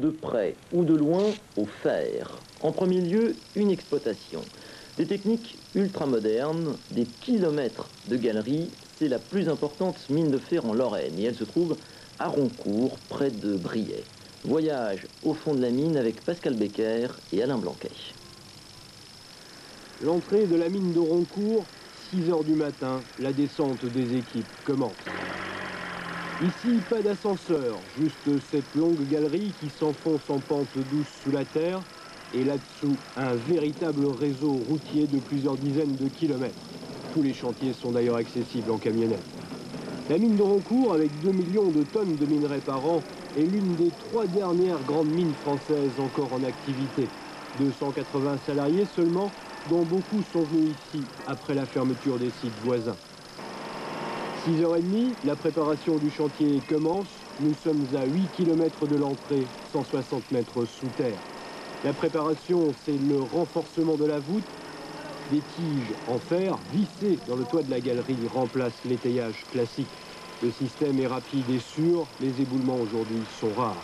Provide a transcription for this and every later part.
De près ou de loin au fer. En premier lieu, une exploitation. Des techniques ultramodernes, des kilomètres de galeries, c'est la plus importante mine de fer en Lorraine et elle se trouve à Roncourt, près de Briey. Voyage au fond de la mine avec Pascal Becker et Alain Blanquet. L'entrée de la mine de Roncourt, 6 h du matin, la descente des équipes commence. Ici, pas d'ascenseur, juste cette longue galerie qui s'enfonce en pente douce sous la terre, et là-dessous, un véritable réseau routier de plusieurs dizaines de kilomètres. Tous les chantiers sont d'ailleurs accessibles en camionnette. La mine de Roncourt, avec 2 millions de tonnes de minerais par an, est l'une des 3 dernières grandes mines françaises encore en activité. 280 salariés seulement, dont beaucoup sont venus ici après la fermeture des sites voisins. 6 h 30, la préparation du chantier commence. Nous sommes à 8 km de l'entrée, 160 mètres sous terre. La préparation, c'est le renforcement de la voûte. Des tiges en fer vissées dans le toit de la galerie remplacent l'étayage classique. Le système est rapide et sûr, les éboulements aujourd'hui sont rares.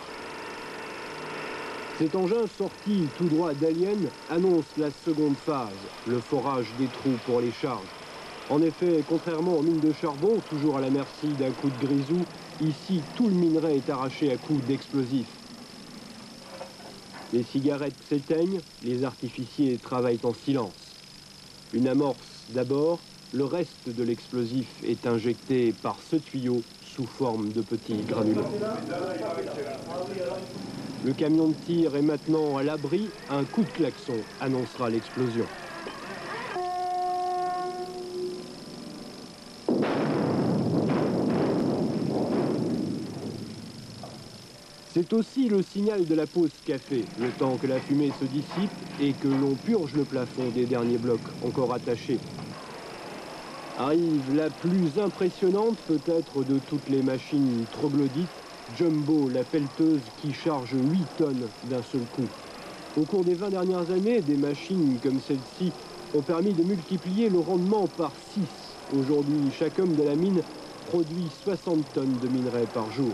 Cet engin sorti tout droit d'Alien annonce la seconde phase, le forage des trous pour les charges. En effet, contrairement aux mines de charbon, toujours à la merci d'un coup de grisou, ici tout le minerai est arraché à coups d'explosifs. Les cigarettes s'éteignent, les artificiers travaillent en silence. Une amorce d'abord, le reste de l'explosif est injecté par ce tuyau sous forme de petits granulés. Le camion de tir est maintenant à l'abri, un coup de klaxon annoncera l'explosion. C'est aussi le signal de la pause café, le temps que la fumée se dissipe et que l'on purge le plafond des derniers blocs encore attachés. Arrive la plus impressionnante peut-être de toutes les machines troglodytes, Jumbo, la pelleteuse qui charge 8 tonnes d'un seul coup. Au cours des 20 dernières années, des machines comme celle-ci ont permis de multiplier le rendement par 6. Aujourd'hui, chaque homme de la mine produit 60 tonnes de minerai par jour.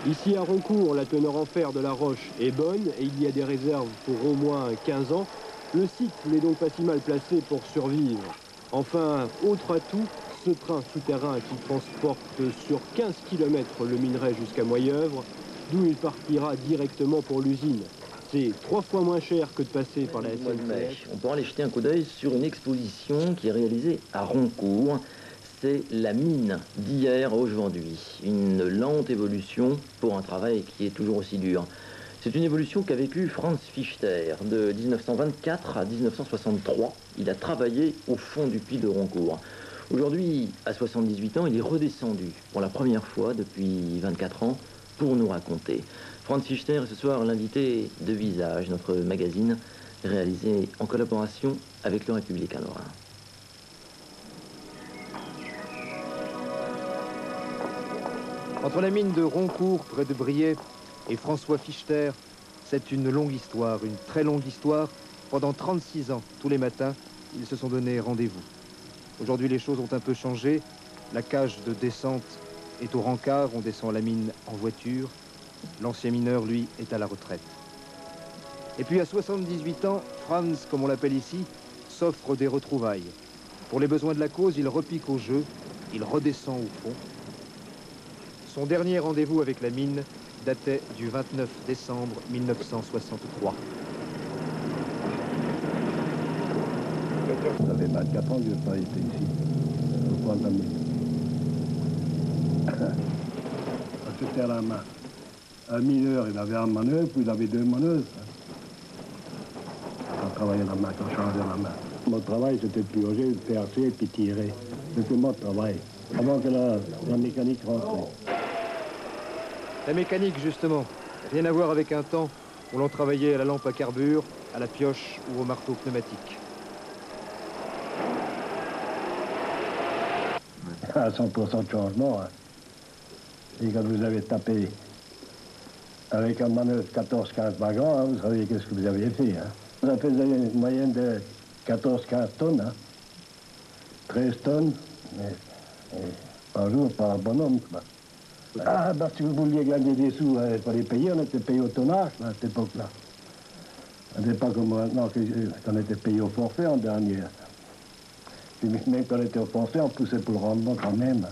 Ici à Roncourt, la teneur en fer de la roche est bonne et il y a des réserves pour au moins 15 ans. Le site n'est donc pas si mal placé pour survivre. Enfin, autre atout, ce train souterrain qui transporte sur 15 km le minerai jusqu'à Moyeuvre, d'où il partira directement pour l'usine. C'est 3 fois moins cher que de passer par la SNCF. On pourra aller jeter un coup d'œil sur une exposition qui est réalisée à Roncourt. C'est la mine d'hier à aujourd'hui. Une lente évolution pour un travail qui est toujours aussi dur. C'est une évolution qu'a vécue Franz Fichter de 1924 à 1963. Il a travaillé au fond du puits de Roncourt. Aujourd'hui, à 78 ans, il est redescendu pour la première fois depuis 24 ans pour nous raconter. Franz Fichter est ce soir l'invité de Visage, notre magazine réalisé en collaboration avec Le Républicain Lorrain. Entre la mine de Roncourt, près de Briey, et François Fichter, c'est une longue histoire, une très longue histoire. Pendant 36 ans, tous les matins, ils se sont donné rendez-vous. Aujourd'hui, les choses ont un peu changé. La cage de descente est au rencard, on descend la mine en voiture. L'ancien mineur, lui, est à la retraite. Et puis, à 78 ans, Franz, comme on l'appelle ici, s'offre des retrouvailles. Pour les besoins de la cause, il repique au jeu, il redescend au fond. Son dernier rendez-vous avec la mine datait du 29 décembre 1963. Ça fait 24 ans que je n'ai pas été ici, au point de la mine. C'était à la main. Un mineur, il avait un manœuvre, puis il avait 2 manœuvres. Quand on travaillait la main, quand on changeait la main. Mon travail, c'était de purger, de percer et puis tirer. C'était mon travail, avant que la mécanique rentre. La mécanique, justement, rien à voir avec un temps où l'on travaillait à la lampe à carbure, à la pioche ou au marteau pneumatique. À 100% de changement. Hein. Et quand vous avez tapé avec un manœuvre 14-15 wagons, hein, vous savez qu'est-ce que vous aviez fait. Hein. Ça faisait une moyenne de 14-15 tonnes. Hein. 13 tonnes. Mais par jour par bonhomme, quoi. Ah, bah, si vous vouliez gagner des sous, il fallait payer, on était payé au tonnage, à cette époque-là. On n'était pas comme maintenant, qu'on était payé au forfait en dernier. Puis même quand on était au forfait, on poussait pour le rendement quand même.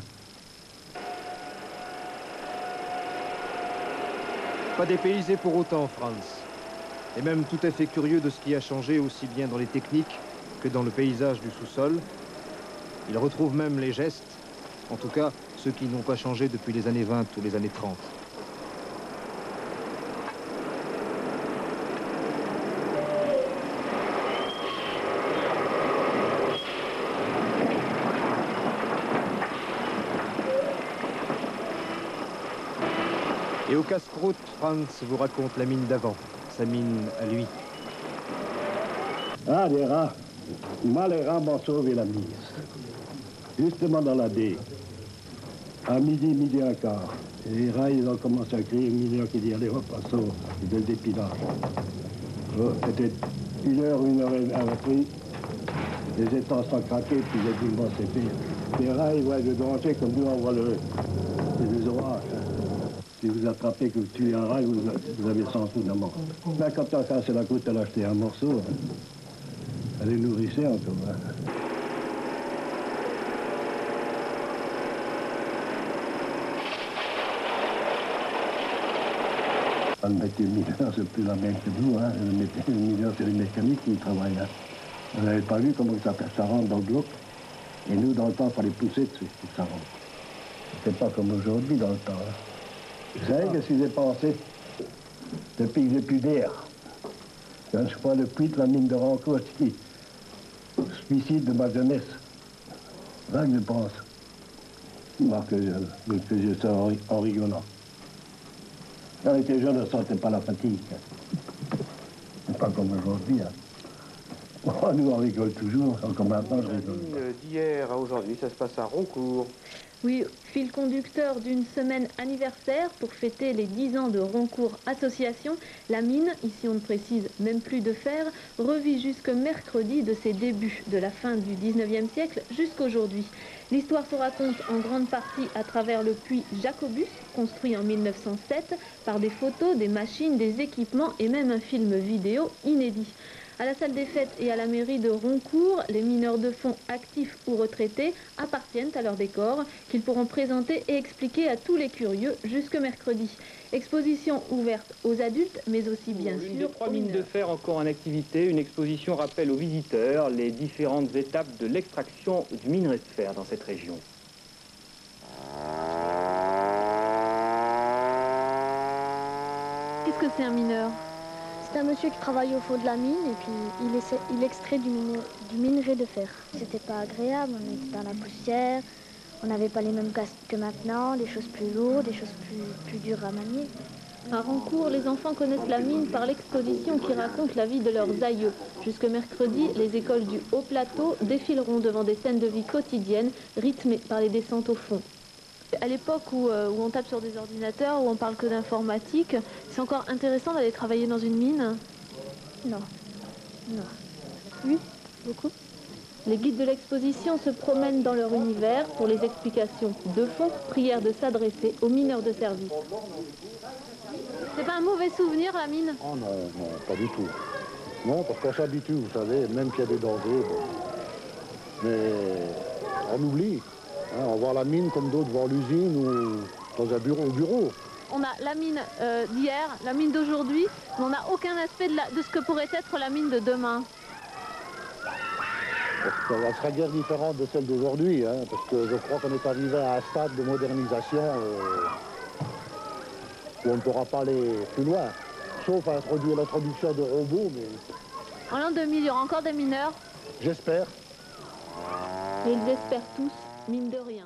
Pas dépaysé pour autant, Franz. Et même tout à fait curieux de ce qui a changé aussi bien dans les techniques que dans le paysage du sous-sol. Il retrouve même les gestes, en tout cas ceux qui n'ont pas changé depuis les années 20 ou les années 30. Et au casse-croûte, Franz vous raconte la mine d'avant, sa mine à lui. Ah, les rats. Moi, les rats m'ont sauvé la mise. Justement dans la D. À midi un quart. Et les rats, ils ont commencé à crier, une mineur qui dit, allez hop, passons, de le dépilage. C'était une heure et après, les étangs sont craqués, puis j'ai dit, bon, c'est fait. Les rats, ils voient le danger comme nous, on voit les orages. Si vous attrapez, que vous tuez un rat, vous avez 100 sous d'amende. Là, quand on a cassé la croûte, elle a acheté un morceau. Hein. Elle est nourrissée encore. Hein. Le métier de mineur, c'est plus la même que nous. Hein. Le métier de mineur, c'est les mécaniques qui travaillent là. Vous n'avez pas vu comment ça rentre dans le bloc. Et nous, dans le temps, il fallait pousser dessus pour que ça rentre. C'était pas comme aujourd'hui dans le temps. Hein. Vous savez qu'est-ce que j'ai pensé depuis que j'ai plus d'air? Quand je vois le puits de la mine de Rancourt qui suicide de ma jeunesse. C'est là que je pense. Moi, que je sors en rigolant. Quand on était jeune, on ne sentait pas la fatigue. C'est pas comme aujourd'hui. Hein. Oh, nous, on rigole toujours. Comme maintenant, je rigole. D'hier à aujourd'hui, ça se passe à Roncourt. Oui, fil conducteur d'une semaine anniversaire pour fêter les 10 ans de Roncourt Association, la mine, ici on ne précise même plus de fer, revit jusque mercredi de ses débuts, de la fin du 19e siècle jusqu'aujourd'hui. L'histoire se raconte en grande partie à travers le puits Jacobus, construit en 1907, par des photos, des machines, des équipements et même un film vidéo inédit. À la salle des fêtes et à la mairie de Roncourt, les mineurs de fond actifs ou retraités appartiennent à leur décor qu'ils pourront présenter et expliquer à tous les curieux jusque mercredi. Exposition ouverte aux adultes, mais aussi bien sûr Une des 3 aux mines de mineurs. fer encore en activité, une exposition rappelle aux visiteurs les différentes étapes de l'extraction du minerai de fer dans cette région. Qu'est-ce que c'est un mineur ? C'est un monsieur qui travaille au fond de la mine et puis il extrait du minerai de fer. C'était pas agréable, on était dans la poussière, on n'avait pas les mêmes casques que maintenant, des choses plus lourdes, des choses plus dures à manier. À Roncourt, les enfants connaissent la mine par l'exposition qui raconte la vie de leurs aïeux. Jusque mercredi, les écoles du Haut Plateau défileront devant des scènes de vie quotidienne rythmées par les descentes au fond. À l'époque où on tape sur des ordinateurs, où on parle que d'informatique, c'est encore intéressant d'aller travailler dans une mine? Non. Non. Oui, beaucoup. Les guides de l'exposition se promènent dans leur univers pour les explications de fond, prière de s'adresser aux mineurs de service. C'est pas un mauvais souvenir, la mine? Oh non, non, pas du tout. Non, parce qu'on s'habitue, vous savez, même qu'il y a des dangers. Bon. Mais on oublie. Hein, on voit la mine comme d'autres voient l'usine ou dans un bureau. On a la mine d'hier, la mine d'aujourd'hui, mais on n'a aucun aspect de ce que pourrait être la mine de demain. Elle sera guère différente de celle d'aujourd'hui, hein, parce que je crois qu'on est arrivé à un stade de modernisation où on ne pourra pas aller plus loin, sauf à introduire l'introduction de robots, mais... En l'an 2000, il y aura encore des mineurs, J'espère. et ils espèrent tous, mine de rien.